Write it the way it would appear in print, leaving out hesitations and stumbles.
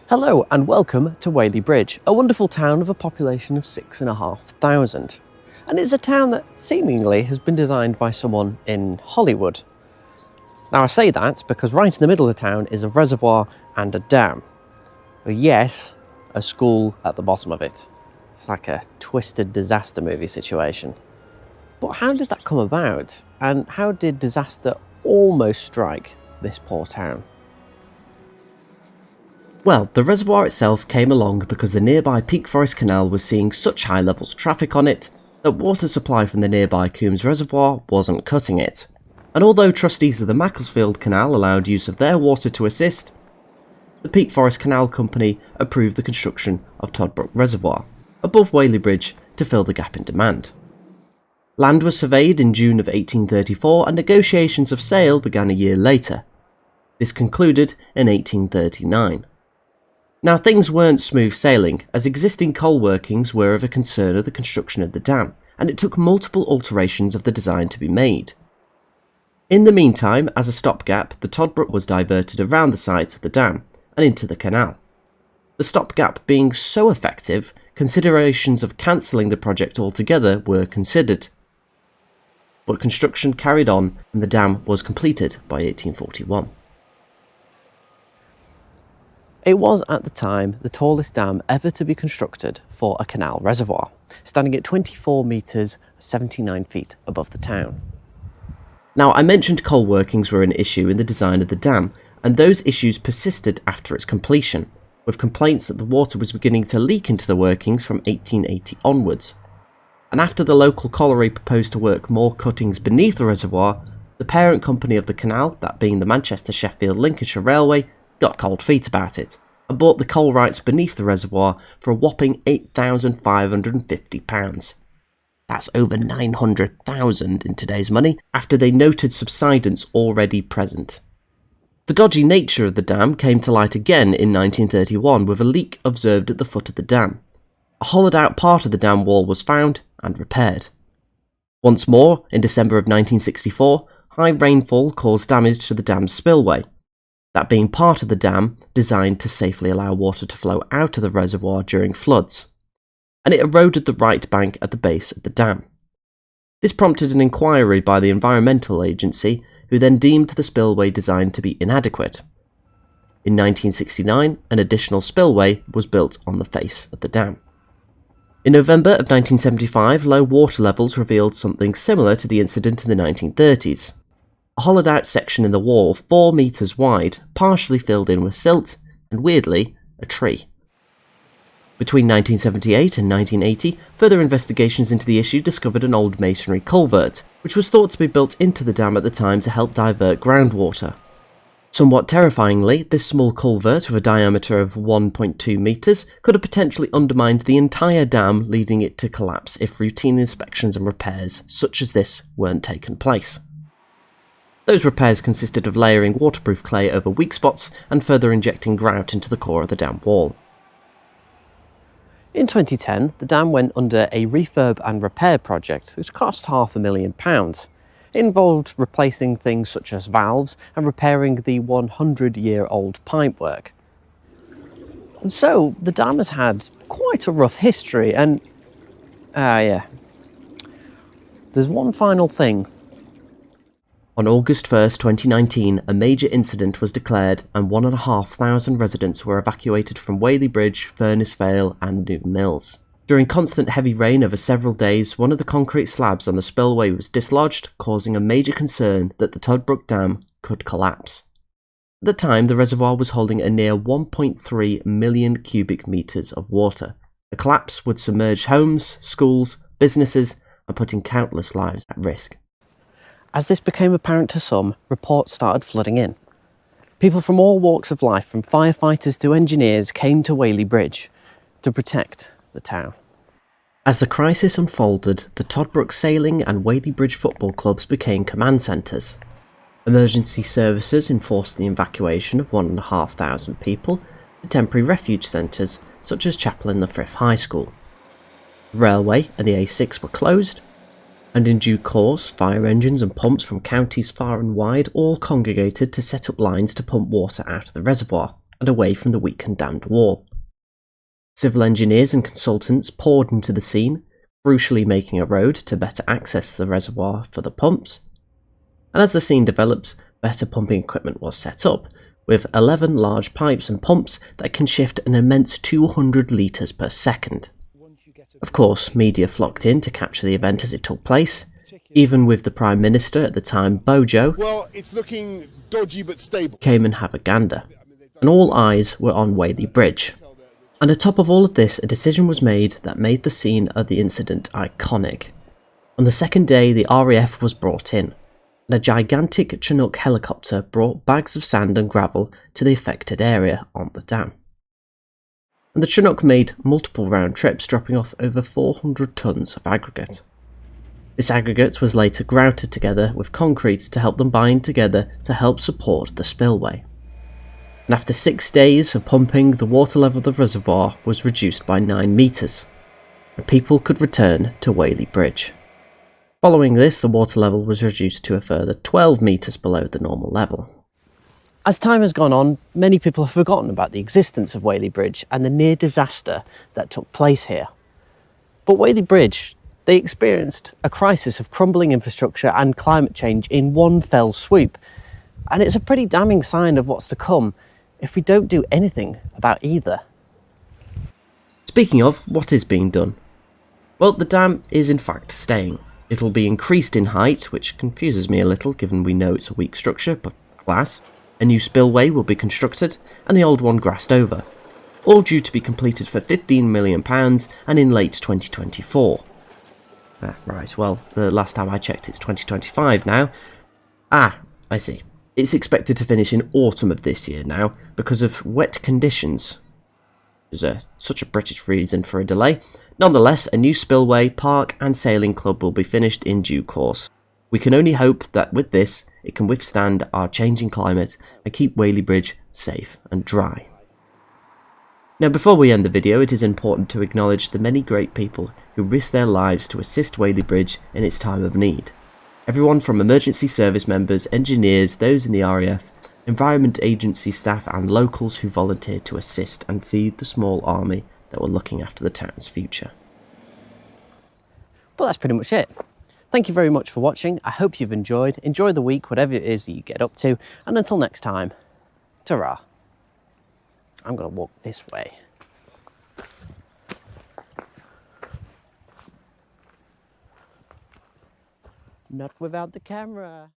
Hello and welcome to Whaley Bridge, a wonderful town of a population of 6,500. And it's a town that seemingly has been designed by someone in Hollywood. Now I say that because right in the middle of the town is a reservoir and a dam. Yes, a school at the bottom of it. It's like a twisted disaster movie situation. But how did that come about? And how did disaster almost strike this poor town? Well, the reservoir itself came along because the nearby Peak Forest Canal was seeing such high levels of traffic on it that water supply from the nearby Coombs Reservoir wasn't cutting it. And although trustees of the Macclesfield Canal allowed use of their water to assist, the Peak Forest Canal Company approved the construction of Toddbrook Reservoir, above Whaley Bridge, to fill the gap in demand. Land was surveyed in June of 1834 and negotiations of sale began a year later. This concluded in 1839. Now things weren't smooth sailing, as existing coal workings were of a concern of the construction of the dam, and it took multiple alterations of the design to be made. In the meantime, as a stopgap, the Toddbrook was diverted around the site of the dam and into the canal. The stopgap being so effective, considerations of cancelling the project altogether were considered. But construction carried on and the dam was completed by 1841. It was at the time the tallest dam ever to be constructed for a canal reservoir, standing at 24 metres 79 feet above the town. Now I mentioned coal workings were an issue in the design of the dam, and those issues persisted after its completion, with complaints that the water was beginning to leak into the workings from 1880 onwards. And after the local colliery proposed to work more cuttings beneath the reservoir, the parent company of the canal, that being the Manchester Sheffield Lincolnshire Railway, got cold feet about it, and bought the coal rights beneath the reservoir for a whopping £8,550. That's over 900,000 in today's money, after they noted subsidence already present. The dodgy nature of the dam came to light again in 1931 with a leak observed at the foot of the dam. A hollowed out part of the dam wall was found and repaired. Once more, in December of 1964, high rainfall caused damage to the dam's spillway, that being part of the dam designed to safely allow water to flow out of the reservoir during floods, and it eroded the right bank at the base of the dam. This prompted an inquiry by the Environmental Agency, who then deemed the spillway design to be inadequate. In 1969, an additional spillway was built on the face of the dam. In November of 1975, low water levels revealed something similar to the incident in the 1930s. A hollowed out section in the wall 4 metres wide, partially filled in with silt, and weirdly, a tree. Between 1978 and 1980, further investigations into the issue discovered an old masonry culvert, which was thought to be built into the dam at the time to help divert groundwater. Somewhat terrifyingly, this small culvert with a diameter of 1.2 metres could have potentially undermined the entire dam, leading it to collapse if routine inspections and repairs such as this weren't taken place. Those repairs consisted of layering waterproof clay over weak spots and further injecting grout into the core of the dam wall. In 2010, the dam went under a refurb and repair project which cost £500,000. It involved replacing things such as valves and repairing the 100-year-old pipework. And so the dam has had quite a rough history, and there's one final thing. On August 1st, 2019, a major incident was declared and 1,500 residents were evacuated from Whaley Bridge, Furnace Vale and Newton Mills. During constant heavy rain over several days, one of the concrete slabs on the spillway was dislodged, causing a major concern that the Toddbrook Dam could collapse. At the time, the reservoir was holding a near 1.3 million cubic metres of water. A collapse would submerge homes, schools, businesses and putting countless lives at risk. As this became apparent to some, reports started flooding in. People from all walks of life, from firefighters to engineers, came to Whaley Bridge to protect the town. As the crisis unfolded, the Toddbrook Sailing and Whaley Bridge football clubs became command centres. Emergency services enforced the evacuation of 1,500 people to temporary refuge centres such as Chapel in the Frith High School. The railway and the A6 were closed, and in due course fire engines and pumps from counties far and wide all congregated to set up lines to pump water out of the reservoir, and away from the weak and dammed wall. Civil engineers and consultants poured into the scene, crucially making a road to better access the reservoir for the pumps. And as the scene develops, better pumping equipment was set up, with 11 large pipes and pumps that can shift an immense 200 litres per second. Of course, media flocked in to capture the event as it took place, even with the Prime Minister at the time, Bojo, well, it's looking dodgy but stable. Came and have a gander. And all eyes were on Whaley Bridge. And atop of all of this, a decision was made that made the scene of the incident iconic. On the second day, the RAF was brought in, and a gigantic Chinook helicopter brought bags of sand and gravel to the affected area on the dam. And the Chinook made multiple round trips, dropping off over 400 tonnes of aggregate. This aggregate was later grouted together with concrete to help them bind together to help support the spillway. And after 6 days of pumping, the water level of the reservoir was reduced by 9 metres, and people could return to Whaley Bridge. Following this, the water level was reduced to a further 12 metres below the normal level. As time has gone on, many people have forgotten about the existence of Whaley Bridge and the near disaster that took place here. But Whaley Bridge, they experienced a crisis of crumbling infrastructure and climate change in one fell swoop. And it's a pretty damning sign of what's to come if we don't do anything about either. Speaking of, what is being done? Well, the dam is in fact staying. It will be increased in height, which confuses me a little given we know it's a weak structure, but alas. A new spillway will be constructed and the old one grassed over, all due to be completed for £15 million and in late 2024. Right, well, the last time I checked it's 2025 now. I see. It's expected to finish in autumn of this year now because of wet conditions. There's such a British reason for a delay. Nonetheless, a new spillway, park and sailing club will be finished in due course. We can only hope that with this, it can withstand our changing climate and keep Whaley Bridge safe and dry. Now, before we end the video, it is important to acknowledge the many great people who risked their lives to assist Whaley Bridge in its time of need. Everyone from emergency service members, engineers, those in the RAF, Environment Agency staff and locals who volunteered to assist and feed the small army that were looking after the town's future. Well, that's pretty much it. Thank you very much for watching. I hope you've enjoyed. Enjoy the week, whatever it is that you get up to. And until next time, ta-ra. I'm going to walk this way. Not without the camera.